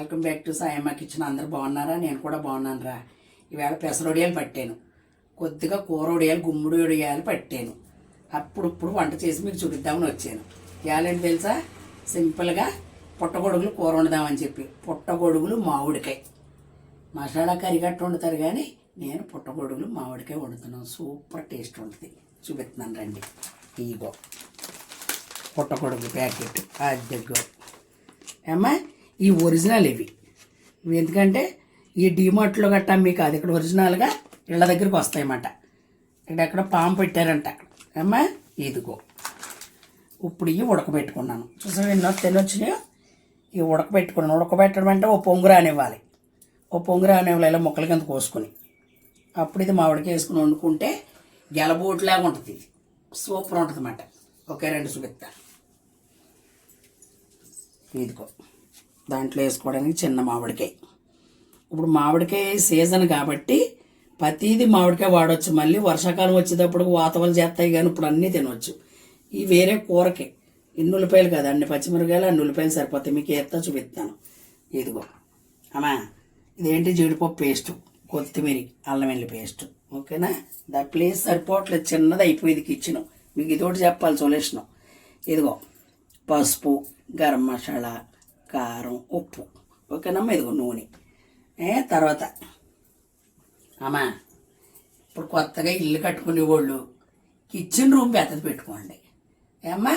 Welcome back to Sayamma kitchen. అందరూ బాగున్నారా? నేను కూడా బాగున్నాను రా. ఈవేళ పెసరొడియాలు పట్టాను, కొద్దిగా కూర వడియాలు, గుమ్మడి వడియాలు పట్టాను. అప్పుడు వంట చేసి మీకు చూపిద్దామని వచ్చాను. ఇవాళేంటి తెలుసా? సింపుల్గా పుట్టగొడుగులు కూర వండుదామని చెప్పి. పుట్టగొడుగులు మామిడికాయ మసాలా కరిగట్టు వండుతారు, కానీ నేను పుట్టగొడుగులు మామిడికాయ వండుతున్నాను. సూపర్ టేస్ట్ ఉంటుంది. చూపిస్తున్నాను రండి. ఇగో పుట్టగొడుగులు ప్యాకెట్ అద్దెగో ఏమ్మా, ఈ ఒరిజినల్ ఇవి ఎందుకంటే ఈ డిమార్ట్లో గట్టా మీకు అది ఇక్కడ ఒరిజినల్గా ఇళ్ళ దగ్గరికి వస్తాయన్నమాట. ఇక్కడెక్కడ పాము పెట్టారంట అక్కడ. ఏమ్మా ఇదిగో ఇప్పుడు ఇవి ఉడకబెట్టుకున్నాను. చూసాను ఎన్నో తినొచ్చినాయో. ఇవి ఉడకబెట్టుకున్నాను. ఉడకబెట్టడం అంటే ఓ పొంగు రానివ్వాలి. ఓ పొంగు రానివ్వాలి ఇలా ముక్కల కింద కోసుకొని. అప్పుడు ఇది మామిడికి వేసుకుని వండుకుంటే గెలబోట్లాగా ఉంటుంది. ఇది సూపర్ ఉంటుంది అన్నమాట. ఒకే రెండు చూపిస్తా. ఇదిగో దాంట్లో వేసుకోవడానికి చిన్న మామిడికాయ. ఇప్పుడు మామిడికాయ సీజన్ కాబట్టి ప్రతిదీ మామిడికాయ వాడవచ్చు. మళ్ళీ వర్షాకాలం వచ్చేటప్పుడు వాతావరణం చేస్తాయి, కానీ ఇప్పుడు అన్నీ తినవచ్చు. ఈ వేరే కూరకి ఇన్ని ఉల్లిపాయలు కదా, అన్ని పచ్చిమిరకాయలు అన్ని ఉల్లిపాయలు సరిపోతాయి. మీకు ఎత్తా చూపిస్తాను. ఇదిగో అమ్మా, ఇదేంటి జీడిపప్పు పేస్టు, కొత్తిమీర, అల్లం వెల్లి పేస్టు. ఓకేనా? దా ప్లేస్ సరిపోవట్లేదు, చిన్నది అయిపోయింది కిచెన్. మీకు ఇదొకటి చెప్పాలి సొల్యూషను. ఇదిగో పసుపు, గరం మసాలా, కారం, ఉప్పు. ఓకేనమ్మా? ఇదిగో నూనె. తర్వాత అమ్మా, ఇప్పుడు కొత్తగా ఇల్లు కట్టుకునే వాళ్ళు కిచెన్ రూమ్ పెద్దది పెట్టుకోండి. ఏమ్మా,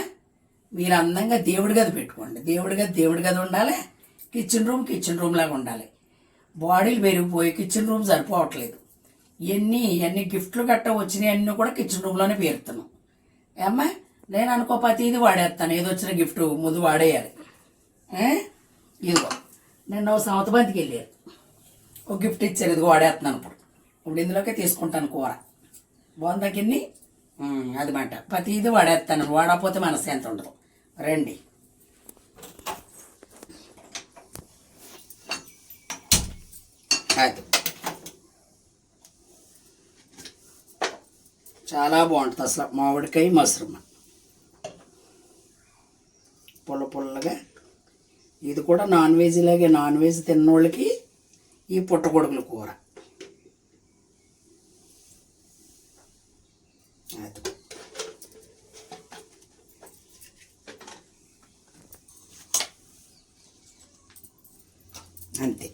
మీరు అందంగా దేవుడి గది పెట్టుకోండి. దేవుడి గది ఉండాలి. కిచెన్ రూమ్ లాగా ఉండాలి. బాడీలు పెరిగిపోయి కిచెన్ రూమ్ సరిపోవట్లేదు. ఇవన్నీ గిఫ్ట్లు గట్ట వచ్చినాయి, అన్నీ కూడా కిచెన్ రూమ్లోనే పేరుతున్నాం. ఏమ్మా, నేను అనుకో ప్రతిదీ వాడేస్తాను. ఏదో వచ్చిన గిఫ్ట్ ముందు వాడేయాలి. ఇదిగో నేను సంవత్సరానికి వెళ్ళారు, ఒక గిఫ్ట్ ఇచ్చారు. ఇదిగో వాడేస్తున్నాను. ఇప్పుడు ఇందులోకే తీసుకుంటాను కూర. బాగుందా కిన్ని? అది మాట ప్రతిదీ వాడేస్తాను. వాడకపోతే మనశ్శాంతి ఉండదు. రండి. అది చాలా బాగుంటుంది అసలు మామిడికాయ మసరమ్మ, పుల్లగా. ఇది కూడా నాన్ వెజ్ లాగే. నాన్ వెజ్ తిన్నోళ్ళకి ఈ పుట్టగొడుగుల కూర. అంతే.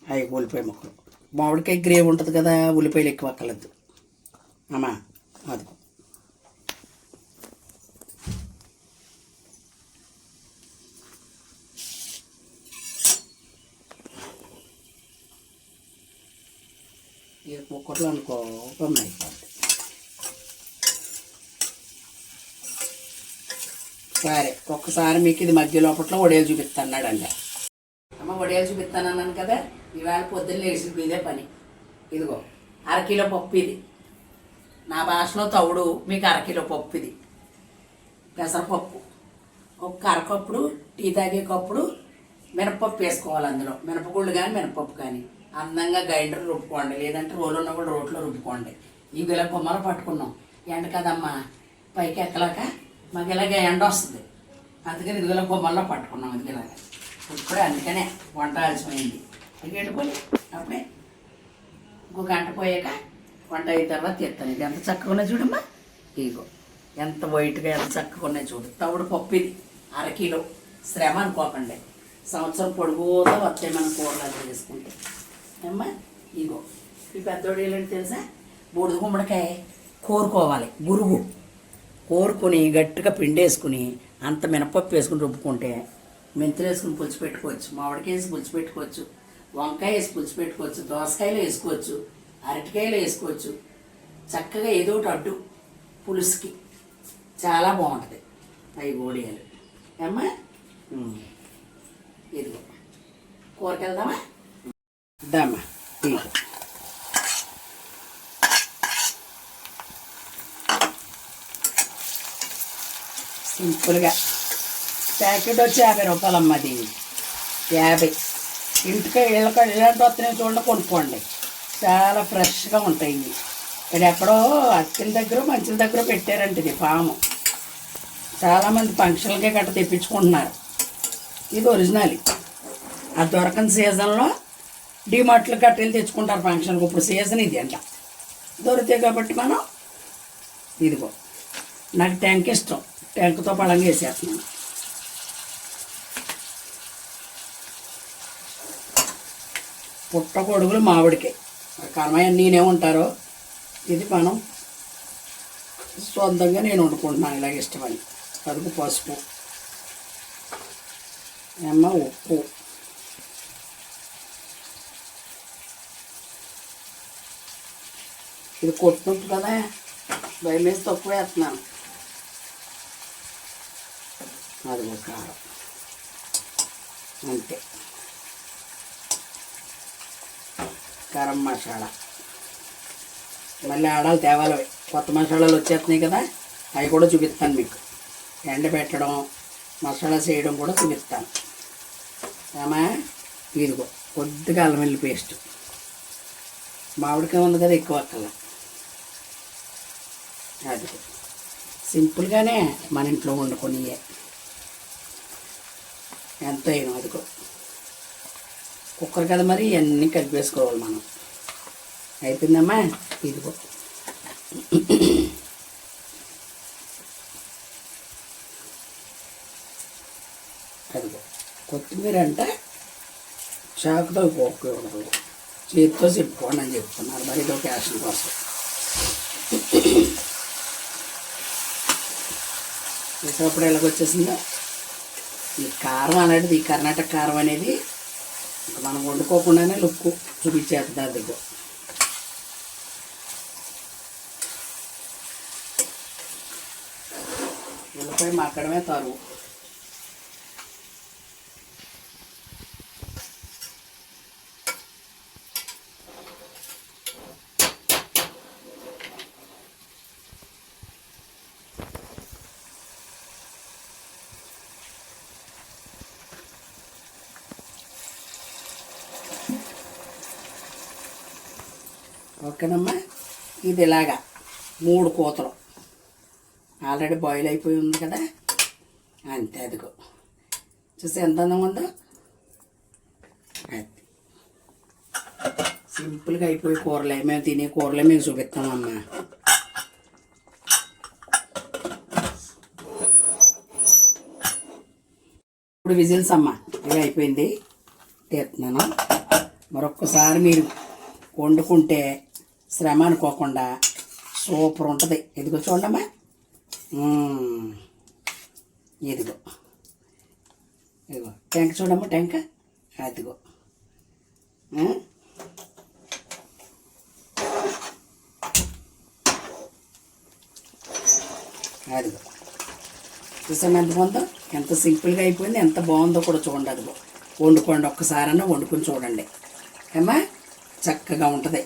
అవి ఉల్లిపాయ ముక్కలు. మామిడికాయ గ్రేవీ ఉంటుంది కదా, ఉల్లిపాయలు ఎక్కువ అక్కర్లేదు అమ్మా. అది కుక్కర్లో అనుకో ఓపెన్ అయిపోద్ది. సరే, ఒక్కసారి మీకు ఇది మధ్య లోపట్లో వడియాలు చూపిస్తాన్నాడండి. అమ్మ వడియాలు చూపిస్తానన్నాను కదా. ఇవాళ పొద్దున్న లేచి ఇదే పని. ఇదిగో అరకిలో పప్పు. ఇది నా భాషలో తవుడు, మీకు అరకిలో పప్పు. ఇది పెసరపప్పు. ఒక అరకప్పుడు టీ తాగే కప్పుడు మినపప్పు వేసుకోవాలి. అందులో మినపగుళ్ళు కానీ మినపప్పు కానీ అందంగా గ్రైండర్ రుబ్బుకోండి, లేదంటే రోలు ఉన్న కూడా రోట్లో రుబ్బుకోండి. ఇవి ఇలా బొమ్మలు పట్టుకున్నాం. ఎండ కదమ్మా, పైకి ఎక్కలేక మాకు ఇలాగ ఎండ వస్తుంది. అందుకని ఇదిగోలా బొమ్మల్లో పట్టుకున్నాం. ఇదిగలాగా ఇప్పుడే అందుకనే వంట ఆలస్యమైంది. ఇక వెళ్ళిపోయి అప్పుడే ఇంకో గంట పోయాక వంట అయిన తర్వాత తీస్తాను. ఇది ఎంత చక్కగా ఉన్నాయి చూడమ్మా. ఇగో ఎంత వైట్గా ఎంత చక్కగా ఉన్నాయి చూడు. తవుడు పప్పు. ఇది అరకిలో. శ్రమ అనుకోకండి, సంవత్సరం పొడుగుతో వస్తాయి మనం కూరలు చేసుకుంటే. అమ్మా ఇగో ఈ పెద్దోడు ఏంటంటే తెలుసా? బూడిద గుమ్మడికాయ కోరుకోవాలి. గురుగు కోరుకొని గట్టిగా పిండేసుకుని అంత మినపప్పు వేసుకుని రుబ్బుకుంటే మెంతులు వేసుకుని పులుసు పెట్టుకోవచ్చు, మామిడికాయ వేసి పులుసు పెట్టుకోవచ్చు, వంకాయ వేసి పులుసు పెట్టుకోవచ్చు, దోసకాయలు వేసుకోవచ్చు, అరటికాయలు వేసుకోవచ్చు. చక్కగా ఏదో ఒకటి అడ్డు పులుసుకి చాలా బాగుంటుంది. అవి గోడియాలు. అమ్మా ఇదిగో కూరకి వెళ్దామా? దమ్మా. సింపుల్గా ప్యాకెట్ వచ్చి 50 రూపాయలమ్మ. అది 50. ఇంటికి ఇలాంటి వస్తున్నాయి చూడండి, కొనుక్కోండి. చాలా ఫ్రెష్గా ఉంటాయి. ఇక్కడ ఎక్కడో అక్కల దగ్గర మంచుల దగ్గర పెట్టారంట ఇది ఫాము. చాలామంది ఫంక్షన్లకే గట్ట తెప్పించుకుంటున్నారు. ఇది ఒరిజినల్. అది దొరకని సీజన్లో డిమార్ట్లో కట్టెలు తెచ్చుకుంటారు ఫంక్షన్కి. ఇప్పుడు సీజన్ ఇది అంట దొరుకుతాయి కాబట్టి మనం ఇదిగో. నాకు ట్యాంక్ ఇష్టం, ట్యాంక్తో పళంగా వేసేస్తున్నాను. పుట్టగొడుగులు మామిడికాయ కర్మయ్య నేనేమంటారో ఇది మనం సొంతంగా నేను వండుకుంటున్నాను ఇలాగ ఇష్టమని. అదుపు పసుపు, ఉప్పు, ఇది కొట్టుకుంటు కదా భయం వేసి తక్కువ వేస్తున్నాను. అది కారం అంతే. గరం మసాలా మళ్ళీ ఆడాలి తేవాలి. కొత్త మసాలాలు వచ్చేస్తున్నాయి కదా, అవి కూడా చూపిస్తాను మీకు. ఎండబెట్టడం మసాలా చేయడం కూడా చూపిస్తాను. ఏమా ఇదిగో కొద్దిగా అల్లం వెల్లుల్లి పేస్ట్. మామిడికాయ ఉంది కదా ఎక్కువ అక్కల. అది సింపుల్గానే మన ఇంట్లో వండుకొని ఎంత అయినా. అదిగో కుక్కర్ కదా మరి ఇవన్నీ కలిపేసుకోవాలి మనం. అయిపోయిందమ్మా. ఇదిగో అదిగో కొత్తిమీర అంటే చాకుతో పోకూడదు, చేతితో చెప్పుకోండి అని చెప్తున్నారు. మరి ఇదో క్యాషన్ కోసం. వేసేటప్పుడు ఎలాగొచ్చేసిందో ఈ కారం అనేది, ఈ కర్ణాటక కారం అనేది మనం వండుకోకుండానే లుక్కు చూపించేస్తుంది. అదిగో ఉల్లిపాయ మాకడమే తరువు. ఓకేనమ్మా. ఇది ఇలాగా 3 కూతలు ఆల్రెడీ బాయిల్ అయిపోయి ఉంది కదా, అంతే. అదిగో చూసి ఎంత అందంగా ఉందో. అది సింపుల్గా అయిపోయి కూరలే. మేము తినే కూరలే మీకు చూపిస్తామమ్మా. ఇప్పుడు విజిల్స్ అమ్మా ఇవి అయిపోయింది, తీస్తున్నాను. మరొక్కసారి మీరు వండుకుంటే శ్రమ అనుకోకుండా సూపర్ ఉంటుంది. ఇదిగో చూడమ్మా, ఇదిగో ఇదిగో ట్యాంక్ చూడమ్మా, ట్యాంక్ అదిగో. అదిగో చూసాము ఎంత బాగుందో, ఎంత సింపుల్గా అయిపోయింది, ఎంత బాగుందో కూడా చూడండి. అదిగో వండుకోండి, ఒక్కసారన్నా వండుకొని చూడండి ఏమ్మా. చక్కగా ఉంటుంది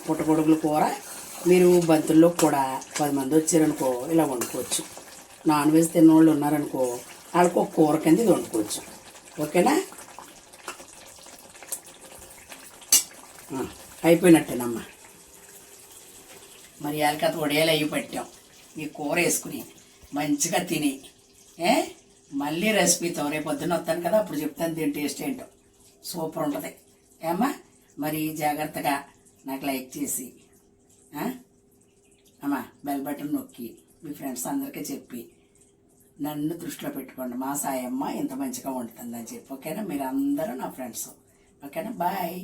పుట్టగొడుగుల కూర. మీరు బంతుల్లో కూడా 10 మంది వచ్చారనుకో ఇలా వండుకోవచ్చు. నాన్ వెజ్ తిన్నవాళ్ళు ఉన్నారనుకో వాళ్ళకి ఒక కూర కింద ఇది వండుకోవచ్చు. ఓకేనా? అయిపోయినట్టేనమ్మా. మరి యాలకత వడియాలు అయ్యి పెట్టాం. ఈ కూర వేసుకుని మంచిగా తిని మళ్ళీ రెసిపీతో రేపు పొద్దున్న వస్తాను కదా, అప్పుడు చెప్తాను దీని టేస్ట్ ఏంటో. సూపర్ ఉంటుంది ఏమ్మా. మరి జాగ్రత్తగా నాకు లైక్ చేసి అమ్మా బెల్ బటన్ నొక్కి మీ ఫ్రెండ్స్ అందరికీ చెప్పి నన్ను దృష్టిలో పెట్టుకోండి. మా సాయమ్మ ఇంత మంచిగా వండుతుందని చెప్పి. ఓకేనా? మీరు అందరూ నా ఫ్రెండ్స్. ఓకేనా? బాయ్.